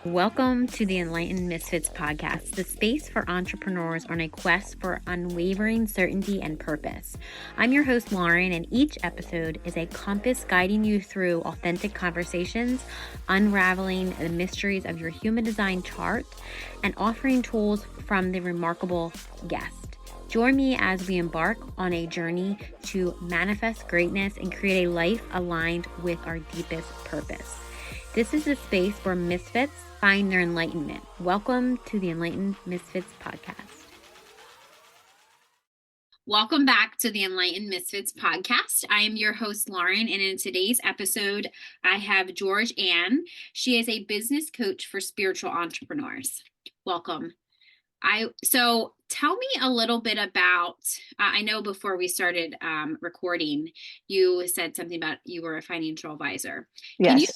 Welcome to the Enlightened Misfits podcast, the space for entrepreneurs on a quest for unwavering certainty and purpose. I'm your host, Lauren, and each episode is a compass guiding you through authentic conversations, unraveling the mysteries of your human design chart, and offering tools from the remarkable guest. Join me as we embark on a journey to manifest greatness and create a life aligned with our deepest purpose. This is the space where misfits find their enlightenment. Welcome to the Enlightened Misfits podcast. Welcome back to the Enlightened Misfits podcast. I am your host, Lauren, and in today's episode, I have Georgianne. She is a business coach for spiritual entrepreneurs. Welcome. So tell me a little bit about, I know before we started recording, you said something about you were a financial advisor. Yes. Can you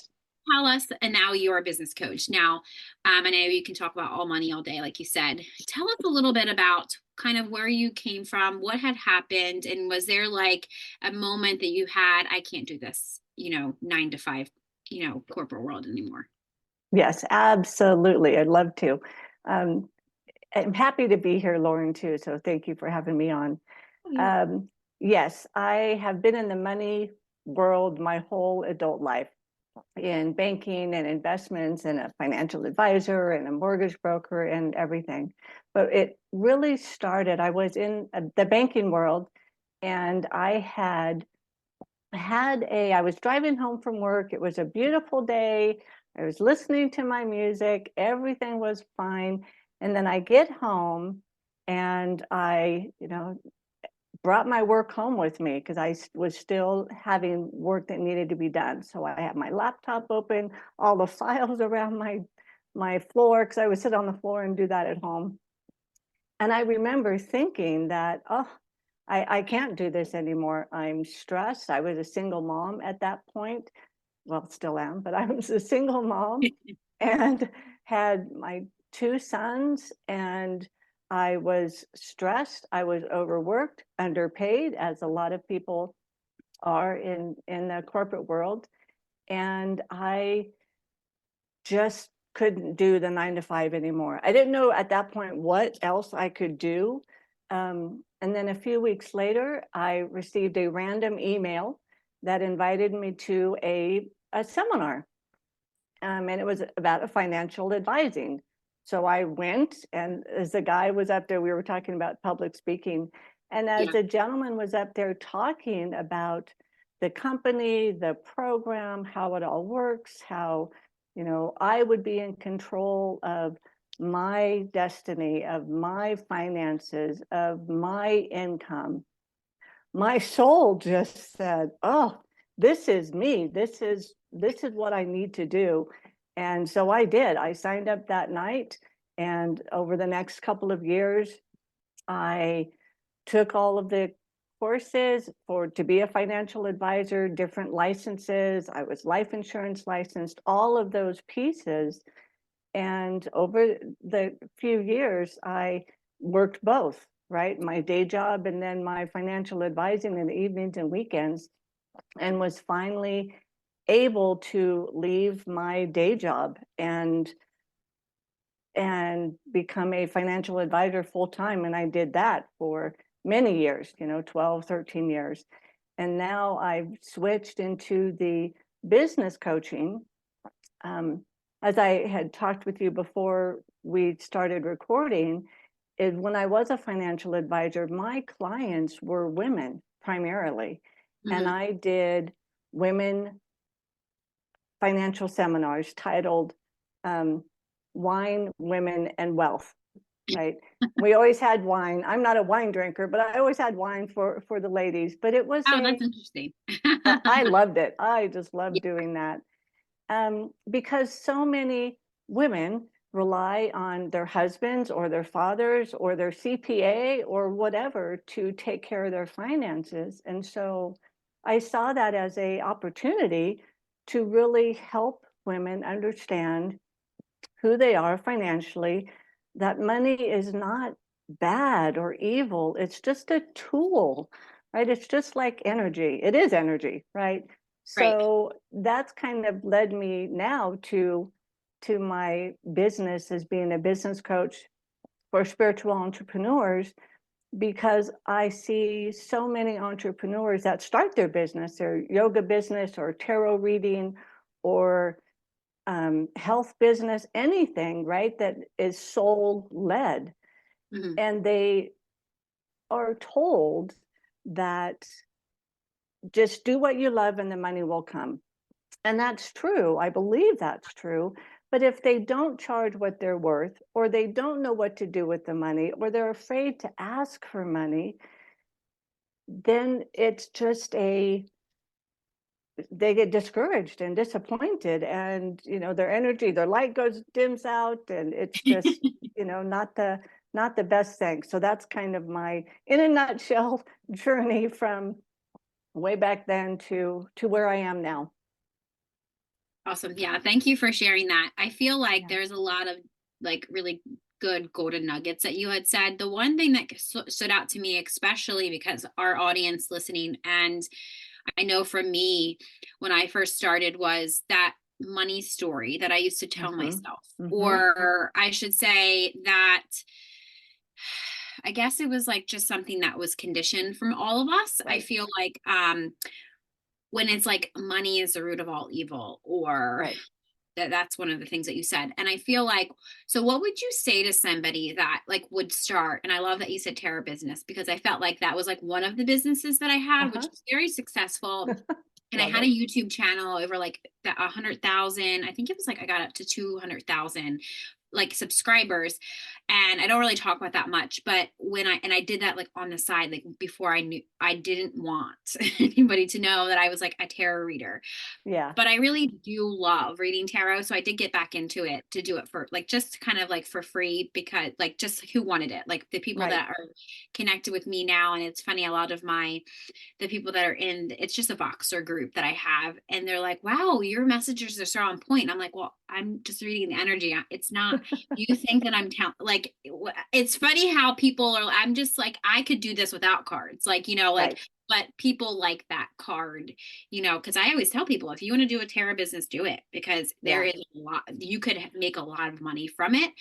tell us, and now you're a business coach. Now, I know you can talk about all money all day, like you said. Tell us a little bit about kind of where you came from, what had happened, and was there like a moment that you had, I can't do this, 9 to 5, corporate world anymore? Yes, absolutely. I'd love to. I'm happy to be here, Lauren, too. So thank you for having me on. Yes, I have been in the money world my whole adult life, in banking and investments and a financial advisor and a mortgage broker and everything. But it really started, I was in the banking world, and I was driving home from work. It was a beautiful day. I was listening to my music. Everything was fine. And then I get home and I, brought my work home with me because I was still having work that needed to be done. So I had my laptop open, all the files around my floor, because I would sit on the floor and do that at home. And I remember thinking that, I can't do this anymore. I'm stressed. I was a single mom at that point. Well, still am, but I was a single mom and had my 2 sons, and I was stressed. I was overworked, underpaid, as a lot of people are in the corporate world. And I just couldn't do the 9 to 5 anymore. I didn't know at that point what else I could do. And then a few weeks later, I received a random email that invited me to a seminar. And it was about a financial advising. So I went, and as the guy was up there, we were talking about public speaking. And as the gentleman was up there talking about the company, the program, how it all works, how, I would be in control of my destiny, of my finances, of my income, my soul just said, oh, this is me. This is what I need to do. And so I did. I signed up that night, and over the next couple of years, I took all of the courses to be a financial advisor, different licenses. I was life insurance licensed, all of those pieces. And over the few years, I worked both, right? My day job and then my financial advising in the evenings and weekends, and was finally able to leave my day job and become a financial advisor full time. And I did that for many years, 12, 13 years. And now I've switched into the business coaching. As I had talked with you before we started recording, is when I was a financial advisor, my clients were women primarily. Mm-hmm. And I did women financial seminars titled Wine, Women, and Wealth, right? We always had wine. I'm not a wine drinker, but I always had wine for the ladies. But it was that's interesting. I loved it. I just loved doing that. Because so many women rely on their husbands or their fathers or their CPA or whatever to take care of their finances. And so I saw that as an opportunity to really help women understand who they are financially, that money is not bad or evil. It's just a tool, right? It's just like energy. It is energy, right? So that's kind of led me now to to my business as being a business coach for spiritual entrepreneurs, because I see so many entrepreneurs that start their business, their yoga business or tarot reading or health business, anything, right, that is soul led. Mm-hmm. And they are told that just do what you love and the money will come. And that's true. I believe that's true. But if they don't charge what they're worth, or they don't know what to do with the money, or they're afraid to ask for money, then it's just they get discouraged and disappointed, and their energy, their light dims out, and it's just not the best thing. So that's kind of my, in a nutshell, journey from way back then to where I am now. Awesome. Yeah. Thank you for sharing that. I feel like Yeah. there's a lot of like really good golden nuggets that you had said. The one thing that stood out to me, especially because our audience listening, and I know from me when I first started, was that money story that I used to tell myself, or I should say that I guess it was like just something that was conditioned from all of us. Right. I feel like when it's like money is the root of all evil, or Right. that's one of the things that you said. And I feel like, so what would you say to somebody that like would start? And I love that you said tarot business, because I felt like that was like one of the businesses that I had, which was very successful. And I had a YouTube channel over like 100,000. I think it was like I got up to 200,000 like subscribers, and I don't really talk about that much, but when I did that like on the side, like before I knew, I didn't want anybody to know that I was like a tarot reader. Yeah. But I really do love reading tarot, so I did get back into it to do it for like just kind of like for free, because like just who wanted it, like the people that are connected with me now. And it's funny, a lot of the people that are in, it's just a Voxer group that I have, and they're like, wow, your messages are so on point. And I'm like, well, I'm just reading the energy. It's not, you think that I'm like, it's funny how people are, I'm just like, I could do this without cards, like, like, but people like that card, because I always tell people, if you want to do a tarot business, do it, because there is a lot, you could make a lot of money from it.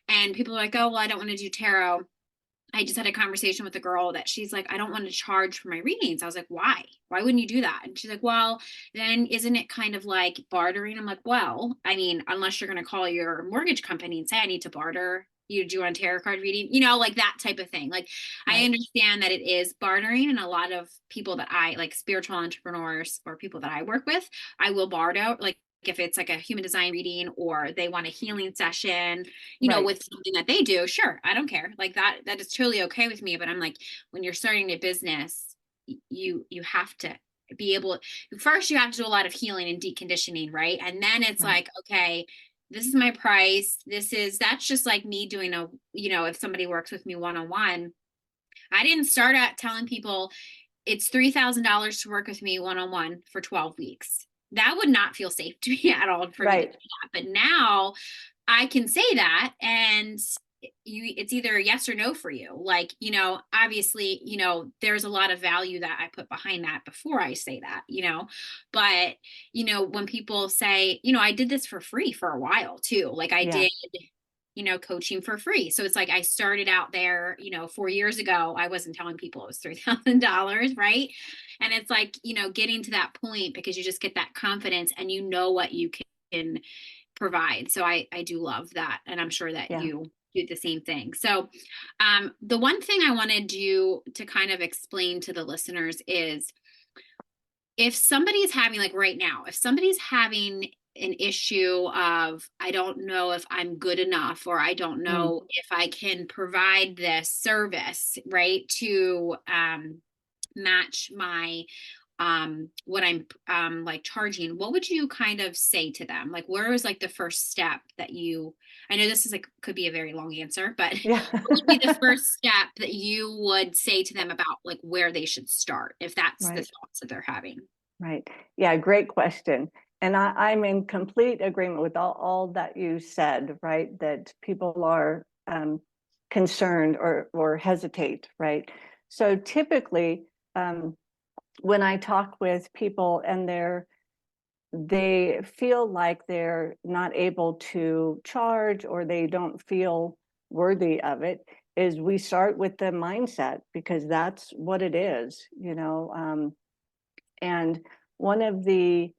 And people are like, oh, well, I don't want to do tarot. I just had a conversation with a girl that she's like, I don't want to charge for my readings. I was like, why? Why wouldn't you do that? And she's like, well, then isn't it kind of like bartering? I'm like, well, I mean, unless you're going to call your mortgage company and say, I need to barter you, do you want a tarot card reading? Like that type of thing. Like, I understand that it is bartering, and a lot of people that I like, spiritual entrepreneurs or people that I work with, I will barter, like, if it's like a human design reading or they want a healing session, with something that they do, sure, I don't care. Like that is totally okay with me. But I'm like, when you're starting a business, you have to be able, first you have to do a lot of healing and deconditioning, right? And then it's like, okay, this is my price. That's just like me doing if somebody works with me one-on-one, I didn't start out telling people it's $3,000 to work with me one-on-one for 12 weeks. That would not feel safe to me at all for me to do that. But now I can say that, and it's either a yes or no for you. Like, obviously, there's a lot of value that I put behind that before I say that, but, when people say, I did this for free for a while too, like I did, coaching for free. So it's like, I started out there, 4 years ago, I wasn't telling people it was $3,000. Right. And it's like, getting to that point, because you just get that confidence and you know what you can provide. So I do love that. And I'm sure that you do the same thing. So the one thing I wanted you to kind of explain to the listeners is, if somebody's having, like right now, if somebody's having an issue of, I don't know if I'm good enough, or I don't know if I can provide this service, right, to match my what I'm like charging, what would you kind of say to them? Like, where is like the first step that I know this is like, could be a very long answer, but what would be the first step that you would say to them about like where they should start, if that's the thoughts that they're having? Right. Yeah, great question. And I'm in complete agreement with all that you said, right? That people are concerned or hesitate, right? So typically, when I talk with people and they're they feel like they're not able to charge or they don't feel worthy of it, is we start with the mindset, because that's what it is, and one of the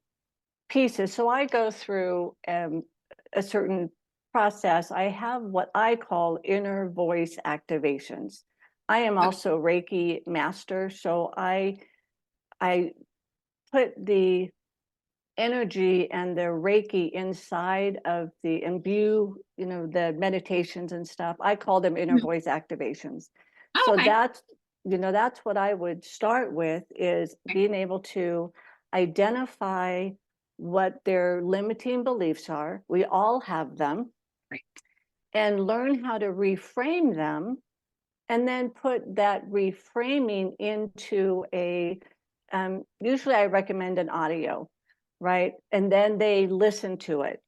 pieces, so I go through a certain process. I have what I call inner voice activations. I am Okay. also Reiki master, so I put the energy and the Reiki inside of the imbue, the meditations and stuff. I call them inner Mhm. voice activations. Oh, So okay. that's what I would start with, is Okay. being able to identify what their limiting beliefs are. We all have them, Right. and learn how to reframe them, and then put that reframing into usually I recommend an audio, right? And then they listen to it.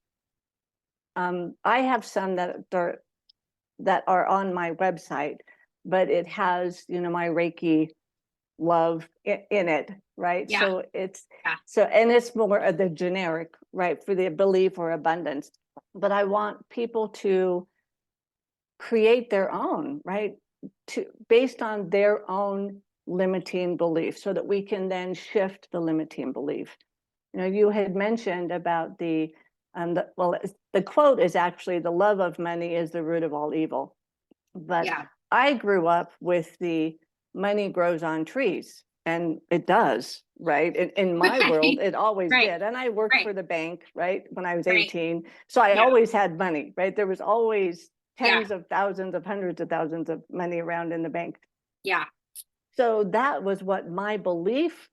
I have some that are on my website, but it has, my Reiki love in it, right? Yeah. So Yeah. and it's more of the generic, right, for the belief or abundance. But I want people to create their own, right, based on their own limiting belief, so that we can then shift the limiting belief. You had mentioned about the quote is actually, the love of money is the root of all evil. But Yeah. I grew up with the money grows on trees, and it does, right? In my world, Right. it always Right. did. And I worked Right. for the bank, right, when I was Right. 18. So I Yeah. always had money, right? There was always Yeah. tens of thousands of hundreds of thousands of money around in the bank. Yeah. So that was what my belief,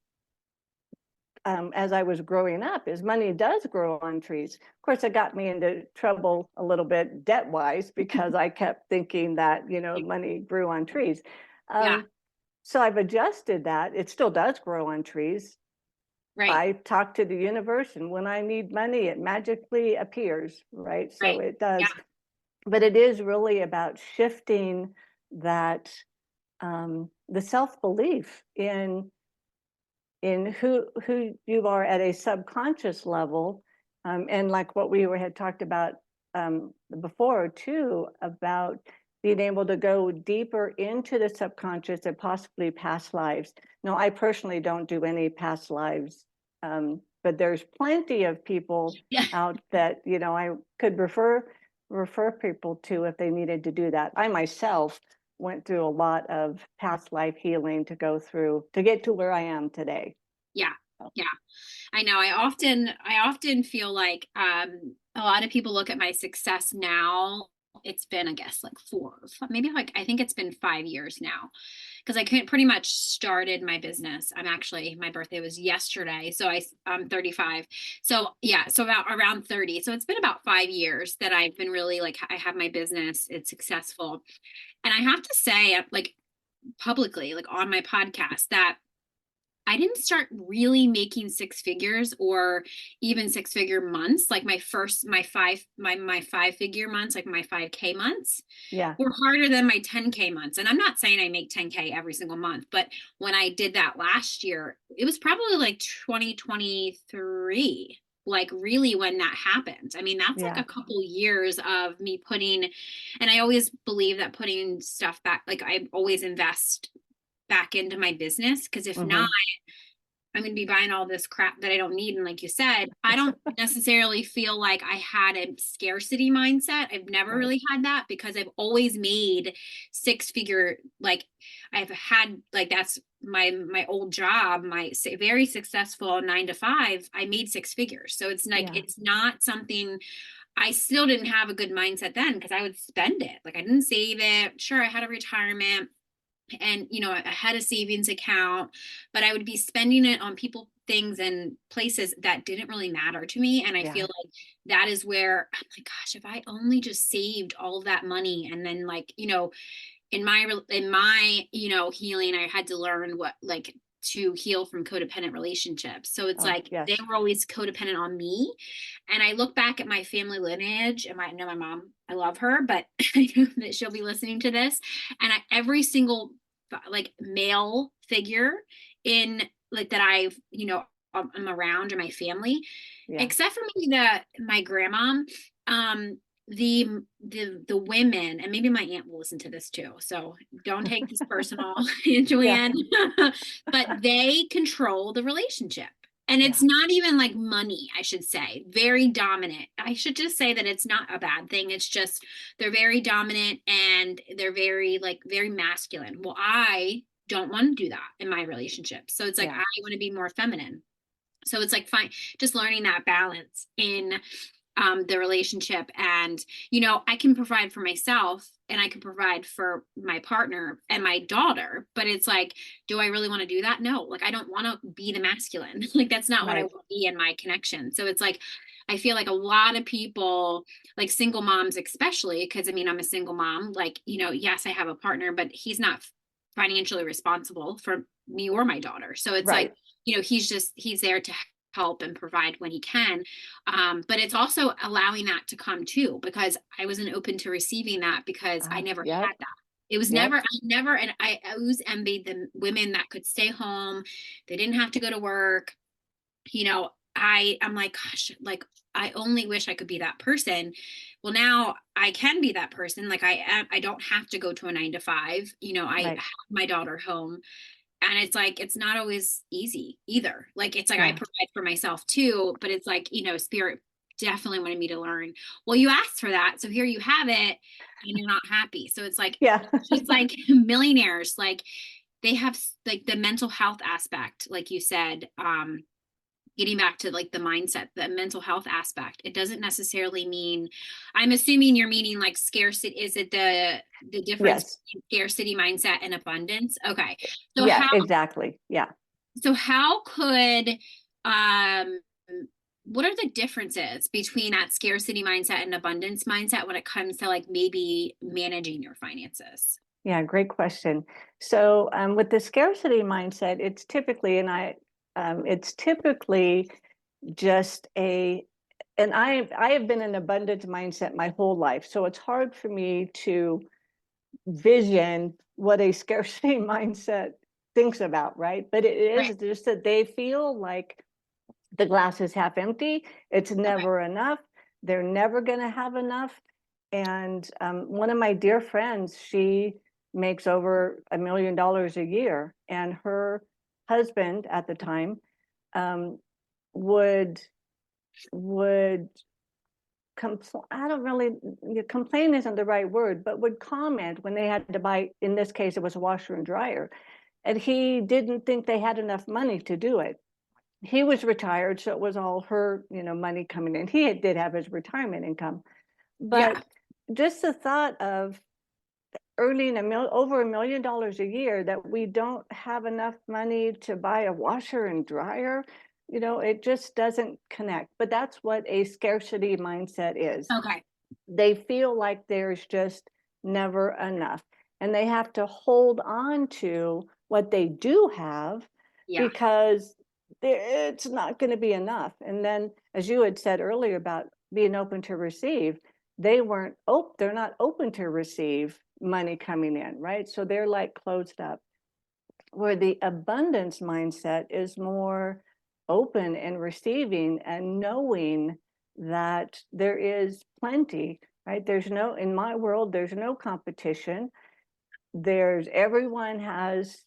as I was growing up, is money does grow on trees. Of course, it got me into trouble a little bit debt-wise, because I kept thinking that, money grew on trees. Yeah. Um, so I've adjusted that. It still does grow on trees. Right. I talk to the universe, and when I need money, it magically appears, right? So Right. it Yeah. does. But it is really about shifting that, the self-belief in who you are at a subconscious level, and like what we had talked about before too, about being able to go deeper into the subconscious and possibly past lives. No, I personally don't do any past lives, but there's plenty of people Yeah. out that I could refer people to if they needed to do that. I myself went through a lot of past life healing to get to where I am today. Yeah. Yeah. I know. I often feel like a lot of people look at my success now. It's been, I guess, like maybe like I think it's been 5 years now, because I couldn't pretty much started my business. My birthday was yesterday, so I'm 35. So yeah, so about around 30. So it's been about 5 years that I've been really like I have my business. It's successful, and I have to say, like publicly, like on my podcast, that I didn't start really making six figures or even six-figure months. Like my 5 figure months, like my 5K months Yeah, were harder than my 10K months. And I'm not saying I make 10K every single month, but when I did that last year, it was probably like 2023, like really when that happened. I mean, that's like yeah, a couple years of me and I always believe that putting stuff back, like I always invest back into my business, because if not, hmm, I'm going to be buying all this crap that I don't need. And like you said, I don't necessarily feel like I had a scarcity mindset. I've never right, really had that, because I've always made six figure, like I've had, like that's my old job, my very successful 9 to 5. I made six figures. So it's like, yeah, it's not something. I still didn't have a good mindset then, because I would spend it. Like I didn't save it. Sure, I had a retirement, and I had a savings account, but I would be spending it on people, things, and places that didn't really matter to me. And I yeah, feel like that is where I'm like, gosh, if I only just saved all of that money, and then like in my healing, I had to learn what, like, to heal from codependent relationships. So it's oh like they yes, were always codependent on me. And I look back at my family lineage, and I know my mom, I love her, but I know that she'll be listening to this. And every single like male figure in like that I've I'm around, or my family, Yeah. except for maybe my grandma. Um, the women, and maybe my aunt will listen to this too, so don't take this personal, Yeah. Joanne, but they control the relationship. And it's Yeah. not even like money, I should say. Very dominant. I should just say that it's not a bad thing. It's just they're very dominant and they're very masculine. Well, I don't want to do that in my relationship. So it's like Yeah. I want to be more feminine. So it's like fine, just learning that balance in the relationship. And, I can provide for myself and I can provide for my partner and my daughter. But it's like, do I really want to do that? No, like I don't want to be the masculine. Like that's not what I Right. want to be in my connection. So it's like, I feel like a lot of people, like single moms, especially, because I mean, I'm a single mom, like, yes, I have a partner, but he's not financially responsible for me or my daughter. So it's like, Right. he's there to help and provide when he can. But it's also allowing that to come too, because I wasn't open to receiving that because I never had Yep. that. It was Yep. and I always envied the women that could stay home. They didn't have to go to work. I'm like, gosh, like I only wish I could be that person. Well, now I can be that person. Like I don't have to go to a 9 to 5. I Right. have my daughter home, and it's like it's not always easy either. Like it's like I Yeah. provide for myself too, but it's like, spirit definitely wanted me to learn. Well, you asked for that, so here you have it, and you're not happy. So it's like Yeah. just like millionaires, like they have like the mental health aspect, like you said, getting back to like the mindset, the mental health aspect. It doesn't necessarily mean, I'm assuming you're meaning like scarcity. Is it the difference Yes. between scarcity mindset and abundance? Okay. So Yeah, how exactly. Yeah. so how could um what are the differences between that scarcity mindset and abundance mindset when it comes to like maybe managing your finances? Yeah, great question. So with the scarcity mindset, it's typically just and I have been in abundance mindset my whole life. So it's hard for me to vision what a scarcity mindset thinks about, right? But it Right. is just that they feel like the glass is half empty. It's Okay. never enough. They're never going to have enough. And one of my dear friends, she makes over $1 million a year, and her husband at the time um, would would I don't really, complain isn't the right word, but would comment when they had to buy. In this case, it was a washer and dryer, and he didn't think they had enough money to do it. He was retired, so it was all her, money coming in. Did have his retirement income, Yeah. but just the thought of earning over $1 million a year, that we don't have enough money to buy a washer and dryer, it just doesn't connect. But that's what a scarcity mindset is. Okay. They feel like there's just never enough, and they have to hold on to what they do have Yeah. because it's not going to be enough. And then, as you had said earlier about being open to receive, they're not open to receive money coming in, right? So they're like closed up. Where the abundance mindset is more open and receiving and knowing that there is plenty, right? In my world, there's no competition. Everyone has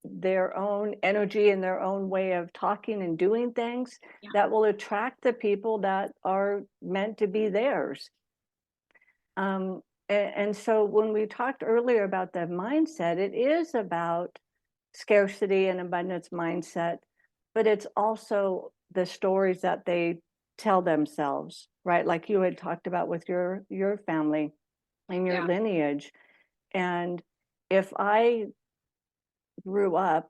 their own energy and their own way of talking and doing things Yeah. that will attract the people that are meant to be theirs. And so when we talked earlier about the mindset, it is about scarcity and abundance mindset, but it's also the stories that they tell themselves, right? Like you had talked about with your family and your Yeah. lineage. And if I grew up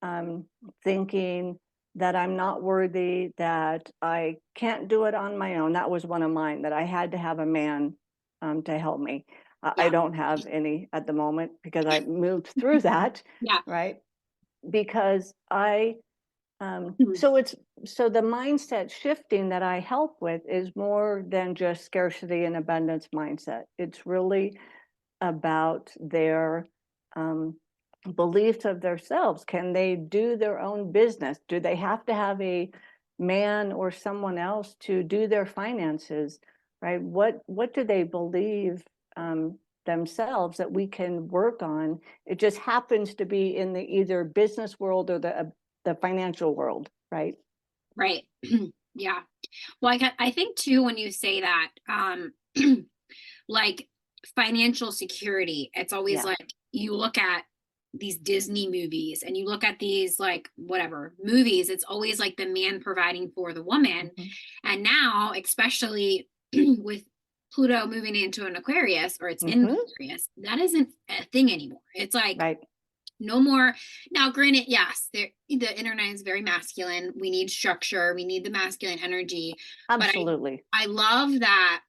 um, thinking that I'm not worthy, that I can't do it on my own, that was one of mine, that I had to have a man to help me. I Yeah. don't have any at the moment because I moved through that, Yeah. right? Because Mhm. so the mindset shifting that I help with is more than just scarcity and abundance mindset. It's really about their um, beliefs of themselves. Can they do their own business? Do they have to have a man or someone else to do their finances, right? What do they believe themselves that we can work on? It just happens to be in the either business world or the financial world, right? Right. Yeah. Well, I think too, when you say that, like financial security, it's always Yeah. like you look at these Disney movies and you look at these like whatever movies, it's always like the man providing for the woman. Mhm. And now, especially with Pluto moving into an Aquarius, or it's in Mhm. Aquarius, that isn't a thing anymore. It's like Right. no more. Now, granted, yes, the internet is very masculine. We need structure. We need the masculine energy. But Absolutely. I love that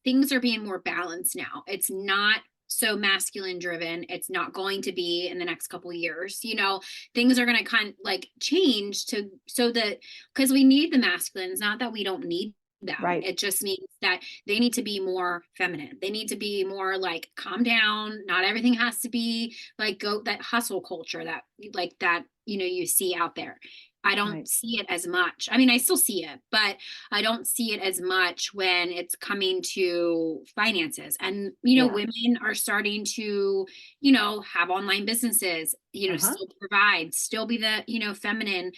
things are being more balanced now. It's not so masculine driven. It's not going to be in the next couple of years. Things are going to kind of like change to so that because we need the masculine. It's not that we don't need them. Right. It just means that they need to be more feminine. They need to be more like calm down. Not everything has to be like go that hustle culture that like that you see out there. I don't Right. see it as much. I mean, I still see it, but I don't see it as much when it's coming to finances. And, Yeah. women are starting to, have online businesses, Uh-huh. still provide, still be the, feminine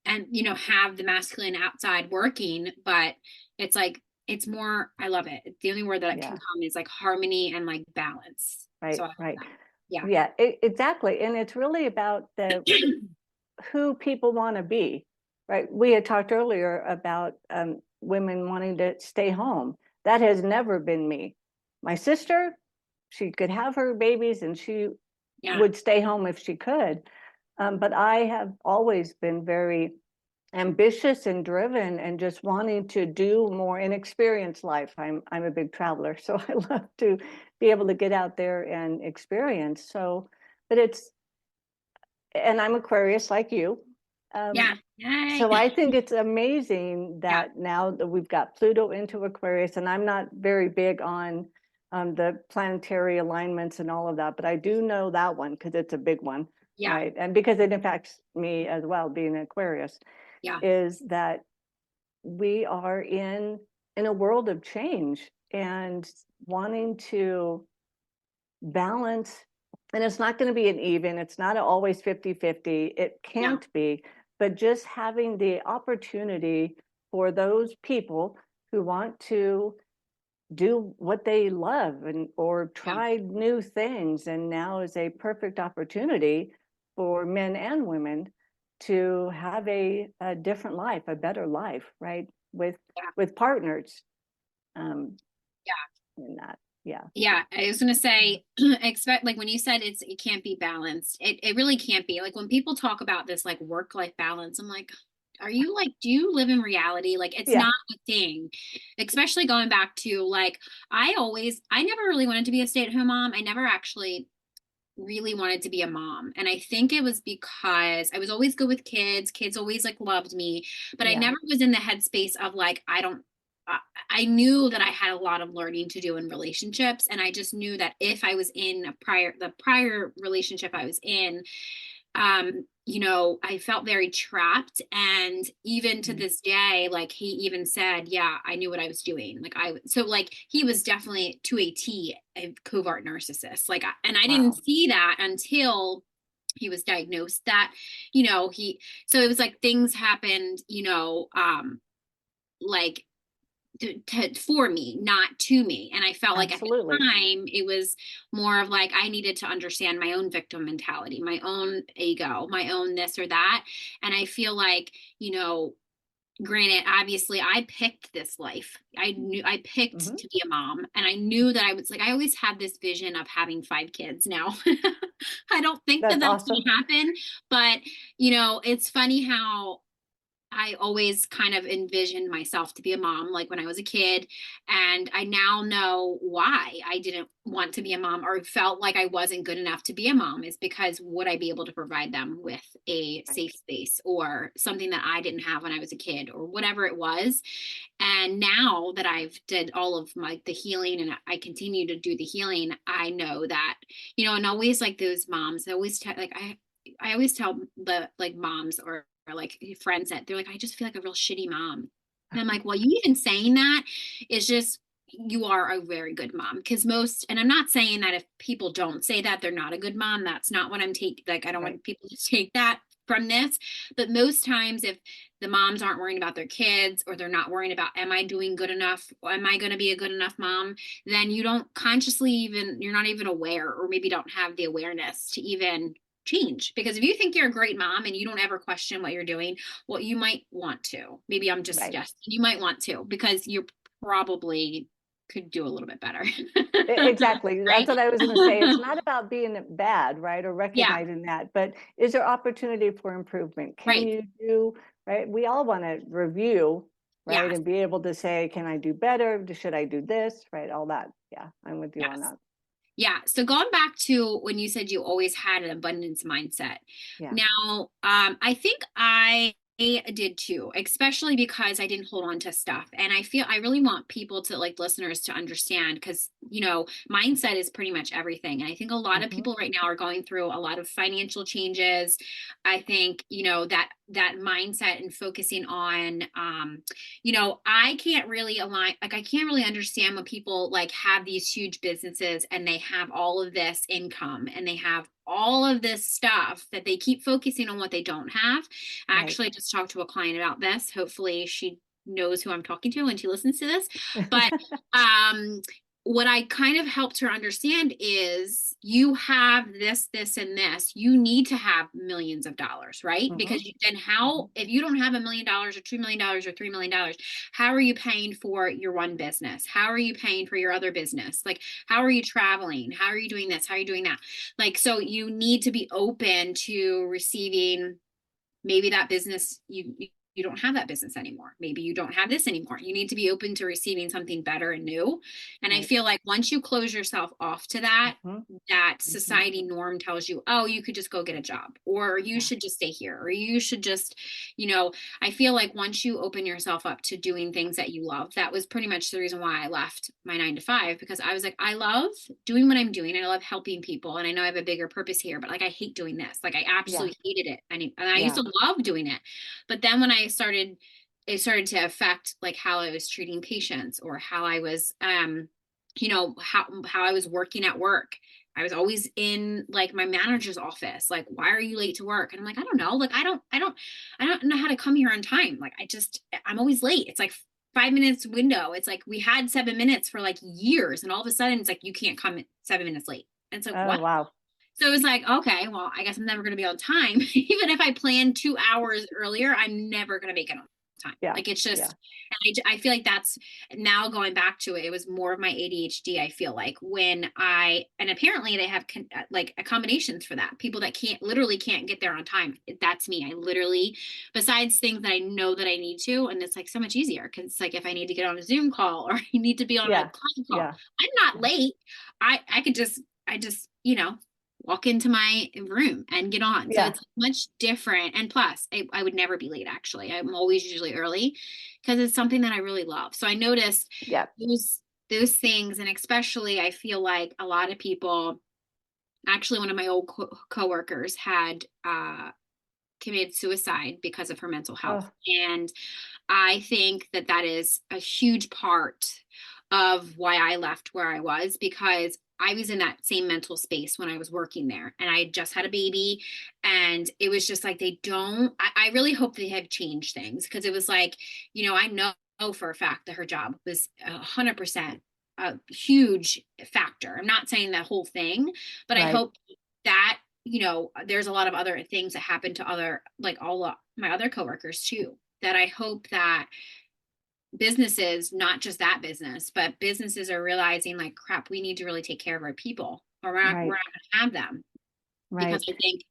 and, have the masculine outside working. But it's like, it's more, I love it. The only word that can Yeah. come is like harmony and like balance. So Right. I love Right. that. Yeah. Yeah, exactly. And it's really about the who people want to be, right? We had talked earlier about women wanting to stay home. That has never been me. My sister, she could have her babies and she Yeah. would stay home if she could. But I have always been very ambitious and driven and just wanting to do more and experience life. I'm a big traveler, so I love to be able to get out there and experience. So, but and I'm Aquarius like you. Yeah. Um, Yay. so I think it's amazing Yeah. that now that we've got Pluto into Aquarius, and I'm not very big on the planetary alignments and all of that, but I do know that one because it's a big one, Yeah. right? And because it impacts me as well, being an Aquarius, Yeah. is that we are in a world of change and wanting to balance, and it's not going to be an even, it's not always 50-50, it No. can't be, but just having the opportunity for those people who want to do what they love and or Yeah. try new things, and now is a perfect opportunity for men and women to have a different life, a better life, right, Yeah. with partners, um Yeah. in that. Yeah. Yeah, I was gonna say, expect like when you said it can't be balanced, it really can't be. Like when people talk about this like work-life balance, I'm like, are you like, do you live in reality? Like it's Yeah. not a thing. Especially going back to like I never really wanted to be a stay-at-home mom. I never actually really wanted to be a mom. And I think it was because I was always good with kids. Kids always like loved me, but I Yeah. never was in the headspace of like, I knew that I had a lot of learning to do in relationships. And I just knew that if I was in the prior relationship I was in, I felt very trapped. And even to Mm. this day, like he even said, yeah, I knew what I was doing. So like he was definitely to a T a covert narcissist. And I didn't Wow. see that until he was diagnosed that, so it was like things happened, like for me, not to me. And I felt like at the Absolutely. time it was more of like I needed to understand my own victim mentality, my own ego, my own this or that. And I feel like, granted, obviously I picked this life. I picked Hmm. to be a mom, and I knew that I was like I always had this vision of having 5 kids now. I don't think that That's that's awesome. going to happen, but it's funny how I always kind of envisioned myself to be a mom, like when I was a kid. And I now know why I didn't want to be a mom or felt like I wasn't good enough to be a mom, is because would I be able to provide them with a Right. safe space or something that I didn't have when I was a kid or whatever it was. And now that I've did all of the healing and I continue to do the healing, I know that, and always like those moms, I always I always tell the like moms or like friends that they're like, I just feel like a real shitty mom. And I'm like, well, you even saying that is just, you are a very good mom. Because most, and I'm not saying that if people don't say that, they're not a good mom. That's not what I'm taking. Like, I don't Right. want people to take that from this. But most times, if the moms aren't worrying about their kids or they're not worrying about, am I doing good enough? Am I going to be a good enough mom? Then you don't consciously even, you're not even aware, or maybe don't have the awareness to even change. Because if you think you're a great mom and you don't ever question what you're doing, well, you might want to. Maybe I'm just Right. suggesting you might want to, because you probably could do a little bit better. Exactly. That's Right? what I was going to say. It's not about being bad, right? Or Yeah, recognizing that, but is there opportunity for improvement? Can right. you do, right? We all want to review, right? Yes. And be able to say, can I do better? Should I do this? Right? All that. Yeah, I'm with you on Yes. that. Yeah. So going back to when you said you always had an abundance mindset. Yeah. Now, I think I did too, especially because I didn't hold on to stuff. And I really want people to, like, listeners to understand, because, mindset is pretty much everything. And I think a lot of Hmm. people right now are going through a lot of financial changes. I think, that mindset and focusing on, I can't really align, like, I can't really understand when people like have these huge businesses and they have all of this income and they have all of this stuff that they keep focusing on what they don't have. I Right. actually just talked to a client about this. Hopefully she knows who I'm talking to when she listens to this. But um what I kind of helped her understand is, you have this, and this. You need to have millions of dollars, right? Hmm. Because then Hmm. how, if you don't have $1 million or $2 million or $3 million, how are you paying for your one business? How are you paying for your other business? Like, how are you traveling? How are you doing this? How are you doing that? Like, so you need to be open to receiving, maybe that business, you don't have that business anymore. Maybe you don't have this anymore. You need to be open to receiving something better and new. And I Right. feel like once you close yourself off to that, Hmm. that Hmm. society norm tells you, oh, you could just go get a job, or you Yeah. should just stay here, or you should just, you know, I feel like once you open yourself up to doing things that you love, that was pretty much the reason why I left my 9 to 5, because I was like, I love doing what I'm doing. And I love helping people. And I know I have a bigger purpose here, but like, I hate doing this. Like, I Yeah. absolutely hated it. And I used Yeah. to love doing it. But then when it started to affect like how I was treating patients, or how I was, how I was working at work. I was always in like my manager's office. Like, why are you late to work? And I'm like, I don't know. Like, I don't know how to come here on time. Like, I'm always late. It's like 5 minutes window. It's like we had 7 minutes for like years. And all of a sudden it's like, you can't come 7 minutes late. And it's like, Oh, what? wow. So it was like, okay, well, I guess I'm never going to be on time. Even if I plan 2 hours earlier, I'm never going to make it on time. Yeah. Like, it's Yeah. just, I feel like that's, now going back to it, it was more of my ADHD. I feel like and apparently they have like accommodations for that. People that literally can't get there on time. That's me. I literally, besides things that I know that I need to, and it's like so much easier, because it's like, if I need to get on a Zoom call or I need to be on a Yeah. client call, Yeah. I'm not Yeah. late. I could just, walk into my room and get on. So Yeah. it's much different. And plus, I would never be late, actually. I'm always usually early, because it's something that I really love. So I noticed Yeah. those things. And especially, I feel like a lot of people, actually, one of my old coworkers had committed suicide because of her mental health. Oh, And I think that is a huge part of why I left where I was, because I was in that same mental space when I was working there, and I had just had a baby. And it was just like, I really hope they have changed things, because it was like, I know for a fact that her job was 100% a huge factor. I'm not saying the whole thing, but I right. hope that, there's a lot of other things that happen to other, like, all of my other coworkers too, that I hope that businesses, not just that business, but businesses are realizing, like, crap, we need to really take care of our people, or we're not Right. going to have them. Because Right. I think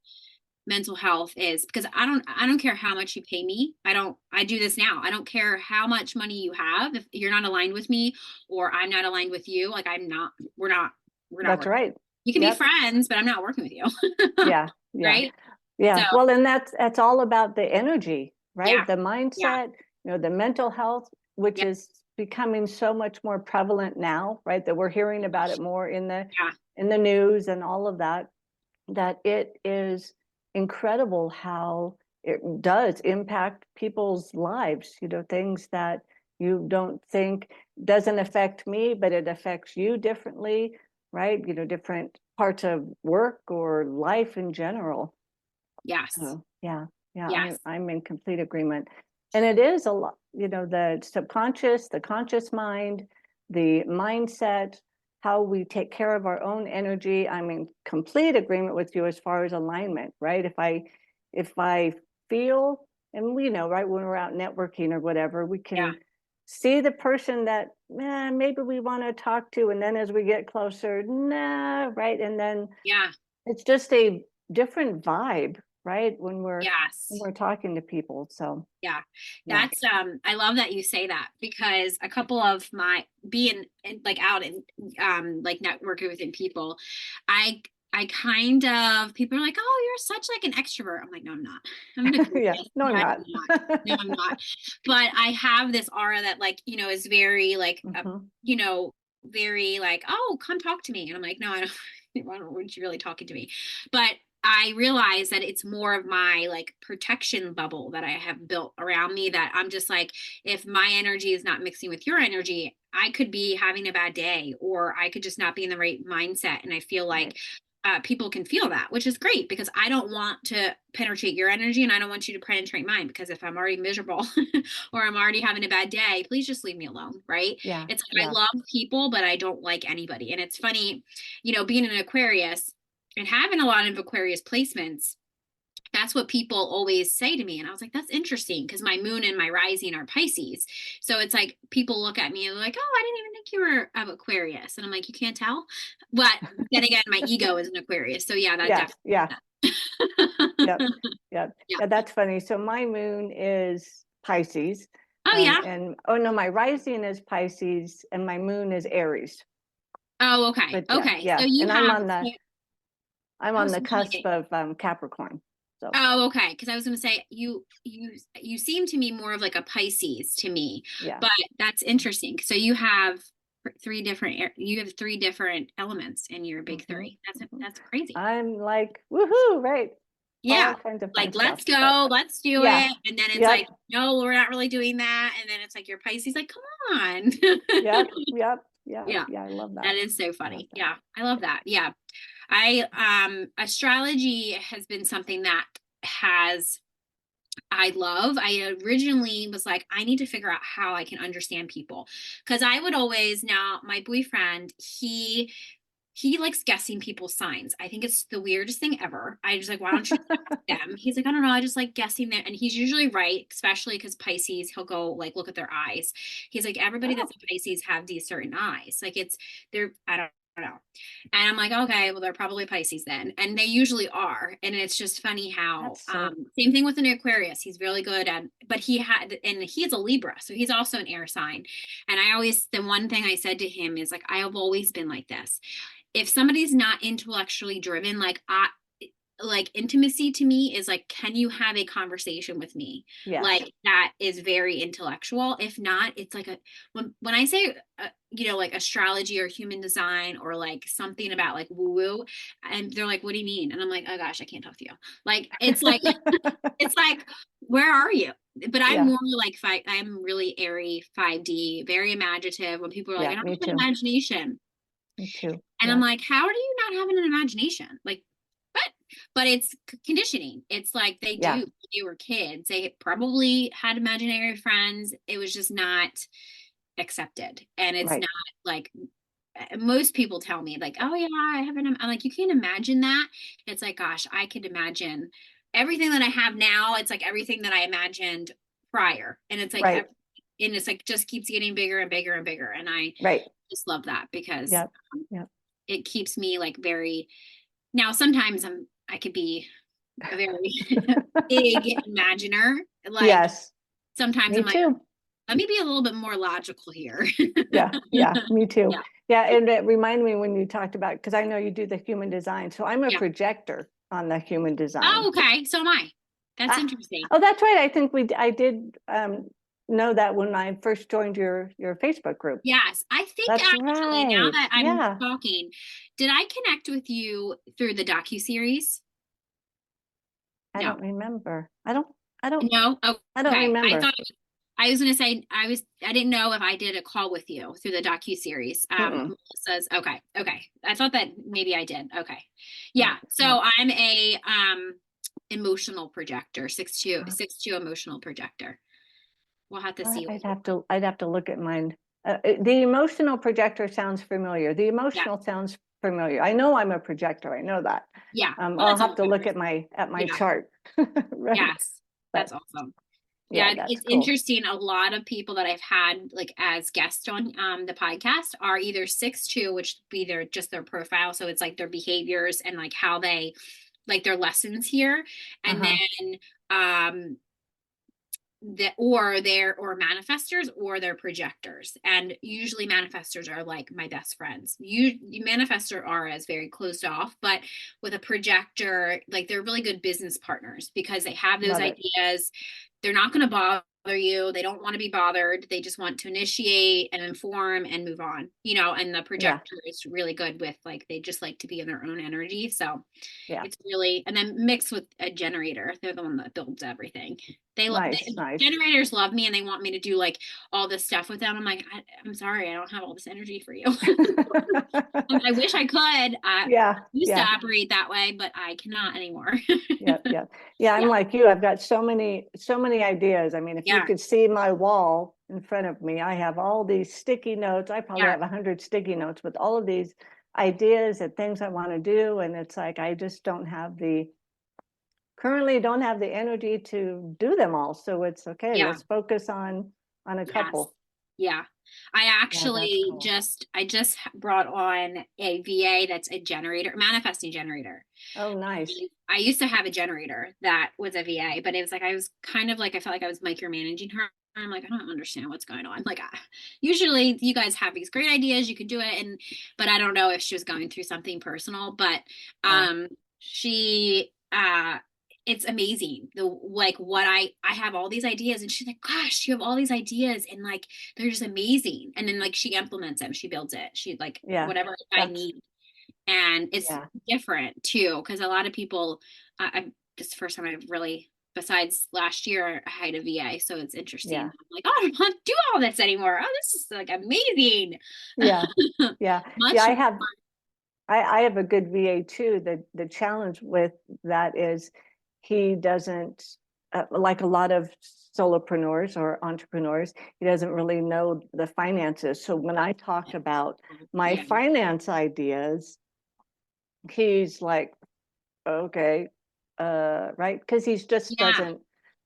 mental health is, because I don't care how much you pay me. I do this now. I don't care how much money you have. If you're not aligned with me or I'm not aligned with you, like we're not That's working. right. You can be Yep. friends, but I'm not working with you. Yeah. Yeah. Right? So Yeah. Well, and that's all about the energy, right? yeah, The yeah, mindset, the mental health, which yeah, is becoming so much more prevalent now, right? That we're hearing about it more yeah, in the news and all of that, that it is incredible how it does impact people's lives, things that you don't think doesn't affect me, but it affects you differently, right? Different parts of work or life in general. yes, So yeah, yeah, yes, I'm in complete agreement. And it is a lot, the subconscious, the conscious mind, the mindset, how we take care of our own energy. I'm in complete agreement with you as far as alignment, right? If I feel, and we know, right, when we're out networking or whatever, we yeah, can see the person that maybe we want to talk to, and then as we get closer, nah, right, and then yeah, it's just a different vibe, right? When yes. we're talking to people. So Yeah, yeah, that's I love that you say that, because a couple of my being like out and like networking within people, I kind of, people are like, oh, you're such like an extrovert. I'm like, no, I'm not. I'm an yeah. Aquarius. No, I'm I'm not. not. No, I'm not. But I have this aura that, like, is very like Mhm. very like, oh, come talk to me. And I'm like, no, I don't. Why aren't you really talking to me? But I realize that it's more of my like protection bubble that I have built around me, that I'm just like, if my energy is not mixing with your energy, I could be having a bad day, or I could just not be in the right mindset. And I feel like Right. people can feel that, which is great, because I don't want to penetrate your energy and I don't want you to penetrate mine, because if I'm already miserable or I'm already having a bad day, please just leave me alone. Right. Yeah. It's like, I Yeah. love people, but I don't like anybody. And it's funny, being an Aquarius and having a lot of Aquarius placements, that's what people always say to me. And I was like, that's interesting, because my moon and my rising are Pisces. So it's like people look at me and they're like, oh, I didn't even think you were of Aquarius. And I'm like, you can't tell. But then again, my ego is an Aquarius. So yeah, that Yeah. Yeah. definitely. Yep. Yep. Yeah. Yeah. That's funny. So my moon is Pisces. Oh, yeah. And oh no, my rising is Pisces and my moon is Aries. Oh, okay. But yeah, Okay. So yeah. you And have, I'm oh, on so the cusp of Capricorn. So oh, okay. Because I was going to say, you seem to me more of like a Pisces to me, yeah. but that's interesting. So you have three different elements in your big Mhm. three. Mhm. That's crazy. I'm like, woohoo, right? Yeah. All kinds of fun Like, stuff. let's But go, let's do yeah, it. And then it's yep, like, no, we're not really doing that. And then it's like your Pisces, like, come on. yep, yep, yeah, Yeah. yeah. I love That that. is so I love funny. that. Yeah. I love that. Yeah. Astrology has been something that has I love. I originally was like, I need to figure out how I can understand people. Because I would always, now my boyfriend, he likes guessing people's signs. I think it's the weirdest thing ever. I was like, why don't you guess them? He's like, I don't know, I just like guessing them. And he's usually right, especially because Pisces, he'll go like look at their eyes. He's like, everybody Oh, that's a Pisces have these certain eyes. Like, they're, I don't know. And I'm like, okay, well, they're probably Pisces then. And they usually are. And it's just funny how, that's so. same thing with an Aquarius. He's really good at, but he's a Libra. So he's also an air sign. And the one thing I said to him is like, I have always been like this. If somebody's not intellectually driven, like intimacy to me is like, can you have a conversation with me? Yes, Like, that is very intellectual. If not, it's like when I say like astrology or human design or like something about like woo woo, and they're like, what do you mean? And I'm like, oh gosh, I can't talk to you. Like, it's like it's like, where are you? But I'm yeah, more like I'm really airy, 5D, very imaginative. When people are like, I yeah. don't Me have an too. imagination, Me too. and I'm Yeah. like, how are you not having an imagination? Like, but it's conditioning. It's like they do Yeah. when they were kids. They probably had imaginary friends. It was just not accepted. And it's Right. not like, most people tell me like, oh yeah, I haven't. I'm like, you can't imagine that. It's like, gosh, I could imagine everything that I have now. It's like everything that I imagined prior. And it's like, Right. and it's like just keeps getting bigger and bigger and bigger. And I Right. just love that, because Yep. Yep. it keeps me like very, now sometimes I could be a very big imaginer. Like Yes, sometimes me I'm like, too. let me be a little bit more logical here. Yeah, me too. Yeah. Yeah, and it reminded me when you talked about, because I know you do the human design. So I'm a Yeah. projector on the human Oh, design. okay. So am I. That's Ah, interesting. oh, that's right. I think I did know that when I first joined your Facebook group. Yes. I think That's actually, now right. that I'm Yeah, talking, did I connect with you through the docu-series? I No. don't remember. I don't, No? I don't Okay. I remember. thought I was gonna say I didn't know if I did a call with you through the docu-series. Mm-mm. Melissa's okay, okay. I thought that maybe I did. Okay. Yeah. No, So no. I'm a emotional projector, 6'2" emotional projector. We'll have to see what I'd have to look at mine. The emotional projector sounds familiar. The yeah, emotional sounds familiar. I know I'm a projector. I know that. yeah. Well, I'll that's have all to that look matters. at my Yeah, chart. Right. yes. But That's awesome. yeah, Yeah, that's it's cool. interesting. A lot of people that I've had like as guests on the podcast are either 6'2", which be their just their profile. So it's like their behaviors and like how they like their lessons here. And Uh-huh. then um that or they're or manifestors or they're projectors. And usually manifestors are like my best friends. You manifestor are as very closed off, but with a projector, like they're really good business partners because they have those Love it. ideas. They're not going to bother you. They don't want to be bothered. They just want to initiate and inform and move on, and the Yeah. projector is really good with like they just like to be in their own energy. So Yeah. it's really, and then mixed with a generator. They're the one that builds everything. Nice, nice. Generators love me and they want me to do like all this stuff with them. I'm like, I'm sorry, I don't have all this energy for you. I wish I could. I Yeah, used to yeah. operate that way, but I cannot anymore. Yeah, yeah. Yeah, I'm Yeah, like you. I've got so many ideas. I mean, if you yeah, could see my wall in front of me, I have all these sticky notes. I probably yeah, have 100 sticky notes with all of these ideas and things I want to do. And it's like I just currently don't have the energy to do them all. So it's okay. yeah. Let's focus on a Yes. couple. Yeah. I Yeah, that's actually cool. I just brought on a VA that's a generator, manifesting generator. Oh, nice. I used to have a generator that was a VA, but it was like I was kind of like I felt like I was micromanaging her. I'm like, I don't understand what's going on. Like, usually you guys have these great ideas, you could do it, but I don't know if she was going through something personal. But Uh, she it's amazing the like what I have all these ideas, and she's like, gosh, you have all these ideas, and like they're just amazing. And then like she implements them, she builds it, she like yeah, whatever I that's, need, and it's yeah, different too because a lot of people this is the first time I've really besides last year I had a VA, so it's interesting. yeah, I'm like, oh, I don't want to do all this anymore. Oh, this is like amazing. yeah, yeah. Yeah, Much I have a good VA too. The challenge with that is he doesn't, like a lot of solopreneurs or entrepreneurs, he doesn't really know the finances. So when I talk about my yeah, finance ideas, he's like, okay, right? Because he's just yeah, doesn't,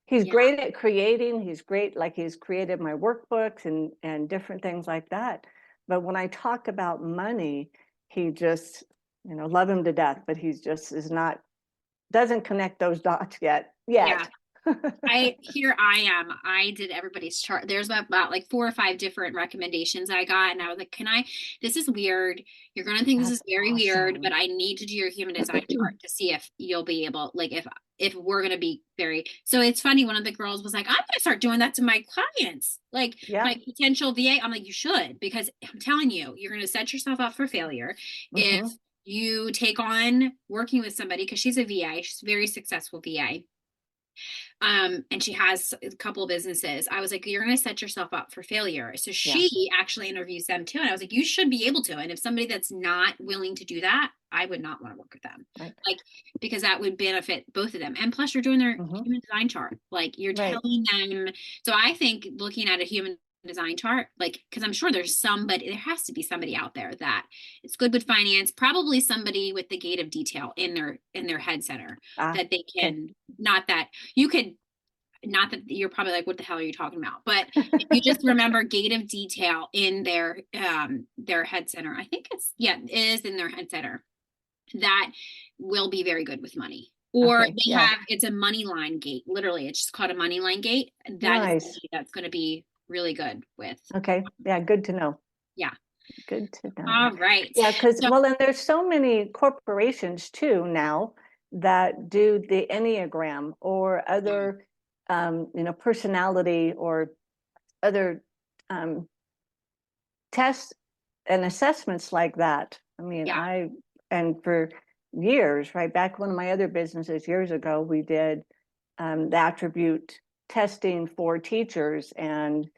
he's yeah, great at creating, he's great, like he's created my workbooks and different things like that. But when I talk about money, he just, love him to death, but he's just is not, doesn't connect those dots yeah. yet. I am. I did everybody's chart. There's about like 4 or 5 different recommendations I got, and I was like, "Can I? This is weird. You're gonna think this is That's very weird, but awesome. I need to do your human design chart to see if you'll be able, like, if we're gonna be very." So it's funny. One of the girls was like, "I'm gonna start doing that to my clients, like Yeah. my potential VA." I'm like, "You should, because I'm telling you, you're gonna set yourself up for failure if Hmm. you take on working with somebody because she's a VA. She's a very successful VA, and she has a couple of businesses. I was like, you're going to set yourself up for failure. So Yeah. she actually interviews them too. And I was like, you should be able to. And if somebody that's not willing to do that, I would not want to work with them. Right. Like, because that would benefit both of them. And plus you're doing their Hmm. human design chart. Like you're Right. telling them. So I think looking at a human design chart, like, because I'm sure there has to be somebody out there that is good with finance, probably somebody with the gate of detail in their head center Ah, that they okay. can, not that you could, not that you're probably like, what the hell are you talking about? But if you just remember gate of detail in their head center, I think it's, yeah, it is in their head center, that will be very good with money. Or Okay. they Yeah. have, it's a money line gate. Literally, it's just called a money line gate. That is Nice. that's going to be really good with. Okay. Yeah. Good to know. Yeah. Good to know. All right. Yeah. Because, So well, and there's so many corporations too now that do the Enneagram or other, personality or other um, tests and assessments like that. I mean, yeah, and for years, right back one of my other businesses years ago, we did the attribute testing for teachers. And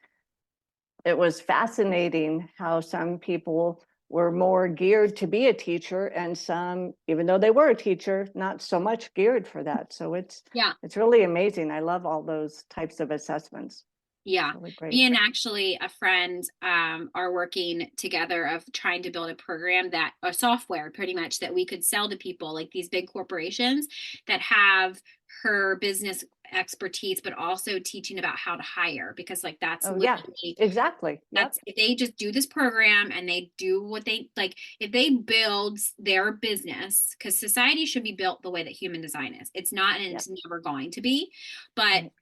it was fascinating how some people were more geared to be a teacher and some, even though they were a teacher, not so much geared for that. So yeah. it's really amazing. I love all those types of assessments. Yeah. Really great. Me and actually a friend are working together of trying to build a program that a software pretty much that we could sell to people like these big corporations that have her business expertise, but also teaching about how to hire because like that's Oh yeah, literally exactly. Yep. that's if they just do this program and they do what they like, if they build their business, because society should be built the way that human design is. It's not and Yep. it's never going to be, but Right.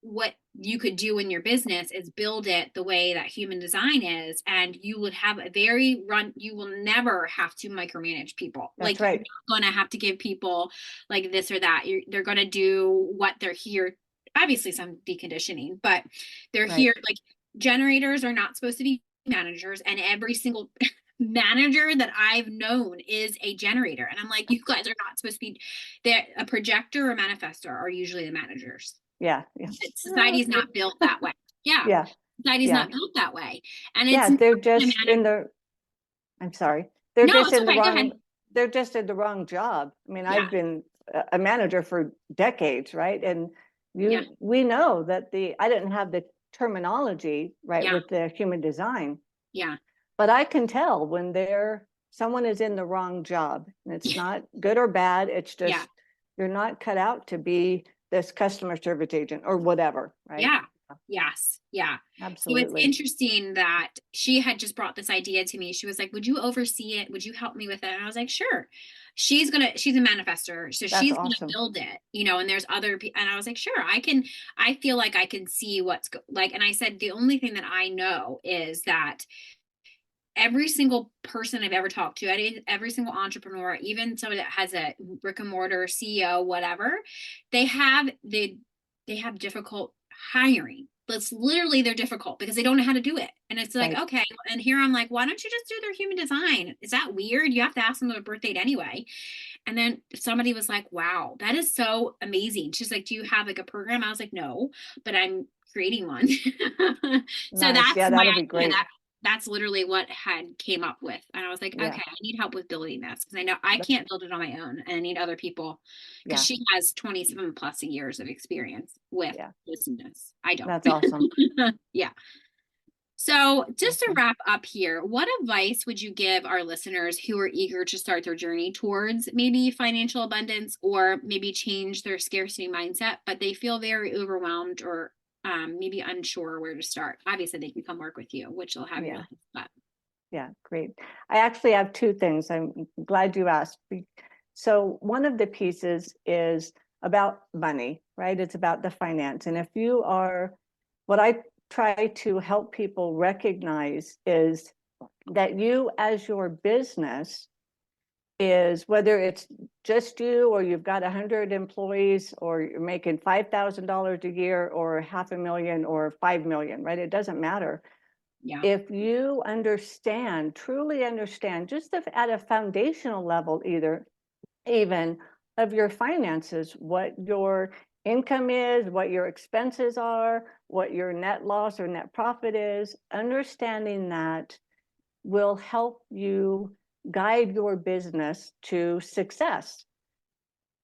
what you could do in your business is build it the way that human design is and you would have a very run you will never have to micromanage people. That's Like you're right. not going to have to give people like this or that. They're going to do what they're here, obviously some deconditioning, but they're Right. here like generators are not supposed to be managers and every single manager that I've known is a generator and I'm like you guys are not supposed to be there. A projector or manifestor are usually the managers. Yeah. Yeah. Society's not built that way. Yeah. Yeah. Society's Yeah. not built that way. And it's Yeah. not They're gonna just in matter. the, I'm sorry. They're No, just it's in the okay. Go ahead. wrong, they're just in the wrong job. I mean, Yeah. I've been a manager for decades, right? And Yeah. we know that I didn't have the terminology, right, Yeah. with the human design, Yeah. but I can tell when someone is in the wrong job. And it's Yeah. not good or bad. It's Yeah. just, you're not cut out to be this customer service agent or whatever, right? Yeah. Yes. Yeah. So it's Absolutely. interesting that she had just brought this idea to me. She was like, would you oversee it? Would you help me with it? And I was like, sure. She's a manifestor. So That's she's gonna awesome. build it, and there's other people. And I was like, sure, I feel like I can see like, and I said, the only thing that I know is that every single person I've ever talked to, every single entrepreneur, even somebody that has a brick and mortar CEO, whatever, they have difficult hiring. That's literally they're difficult because they don't know how to do it. And it's like, Right. okay. And here I'm like, why don't you just do their human design? Is that weird? You have to ask them their birth date anyway. And then somebody was like, wow, that is so amazing. She's like, do you have like a program? I was like, no, but I'm creating one. So Nice. that's Yeah, my that'll be idea. great. That's literally what had came up with. And I was like, Yeah. okay, I need help with building this because I know I That's, can't build it on my own and I need other people because yeah. she has 27 plus years of experience with Yeah. business. I don't. That's awesome. Yeah. So, just to Awesome. wrap up here, what advice would you give our listeners who are eager to start their journey towards maybe financial abundance or maybe change their scarcity mindset, but they feel very overwhelmed or maybe unsure where to start? Obviously, they can come work with you, which will have you. Yeah. But Yeah. Great. I actually have two things. I'm glad you asked. So one of the pieces is about money, right? It's about the finance. And what I try to help people recognize is that you, as your business, is whether it's just you or you've got 100 employees or you're making $5,000 a year or 500,000 or 5 million, right? It doesn't matter. yeah, If you truly understand, just at a foundational level, even of your finances, what your income is, what your expenses are, what your net loss or net profit is, understanding that will help you guide your business to success.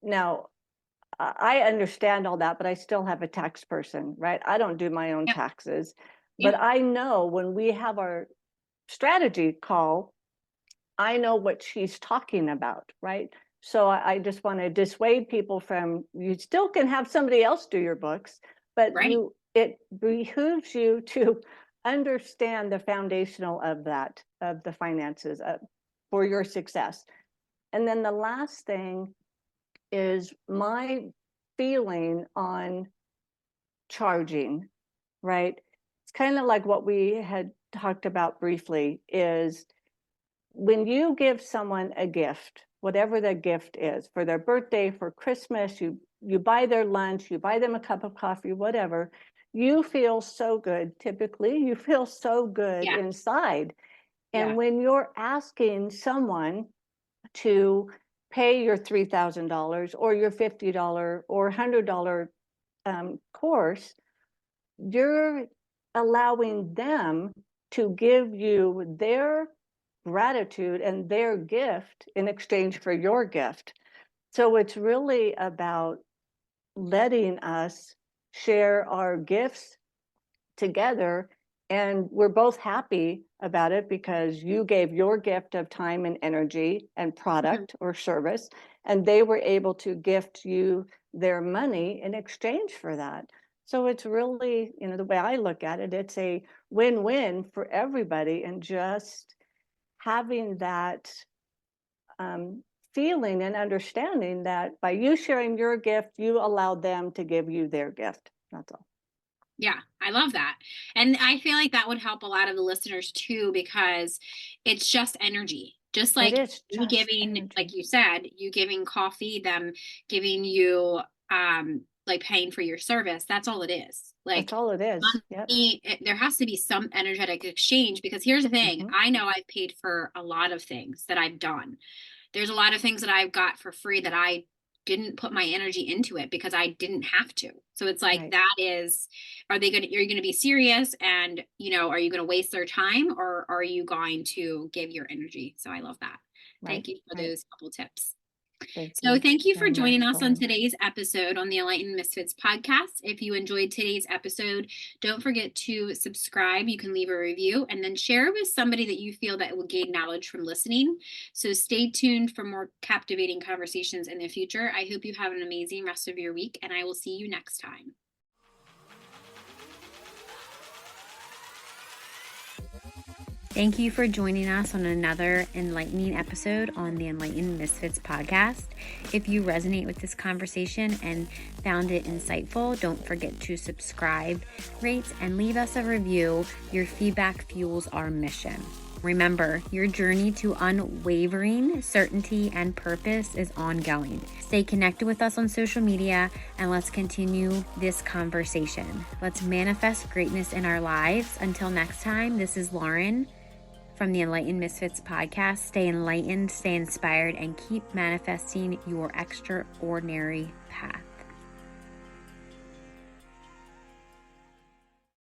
Now, I understand all that, but I still have a tax person, right? I don't do my own yeah, taxes, yeah, but I know when we have our strategy call, I know what she's talking about, right? So I just want to dissuade people from, you still can have somebody else do your books, but right. it behooves you to understand the foundational of of the finances for your success. And then the last thing is my feeling on charging, right? It's kind of like what we had talked about briefly, is when you give someone a gift, whatever the gift is, for their birthday, for Christmas, you buy their lunch, you buy them a cup of coffee, whatever, you feel so good. Typically, you feel so good inside. And when you're asking someone to pay your $3,000 or your $50 or $100 course, you're allowing them to give you their gratitude and their gift in exchange for your gift. So it's really about letting us share our gifts together, and we're both happy about it because you gave your gift of time and energy and product or service, and they were able to gift you their money in exchange for that. So it's really, the way I look at it, it's a win-win for everybody, and just having that feeling and understanding that by you sharing your gift, you allow them to give you their gift. That's all. Yeah, I love that. And I feel like that would help a lot of the listeners too, because it's just energy. Just like you giving, energy. Like you said, you giving coffee, them giving you like paying for your service. That's all it is. Like that's all it is. Money, there has to be some energetic exchange, because here's the thing. I know I've paid for a lot of things that I've done. There's a lot of things that I've got for free that I didn't put my energy into it because I didn't have to. So it's like, that is, you're going to be serious, and, are you going to waste their time, or are you going to give your energy? So I love that. Thank you for those couple tips. Thank you for joining us on today's episode on the Enlightened Misfits podcast. If you enjoyed today's episode, don't forget to subscribe. You can leave a review and then share with somebody that you feel that will gain knowledge from listening. So stay tuned for more captivating conversations in the future. I hope you have an amazing rest of your week, and I will see you next time. Thank you for joining us on another enlightening episode on the Enlightened Misfits podcast. If you resonate with this conversation and found it insightful, don't forget to subscribe, rate, and leave us a review. Your feedback fuels our mission. Remember, your journey to unwavering certainty and purpose is ongoing. Stay connected with us on social media, and let's continue this conversation. Let's manifest greatness in our lives. Until next time, this is Lauren from the Enlightened Misfits podcast. Stay enlightened, stay inspired, and keep manifesting your extraordinary path.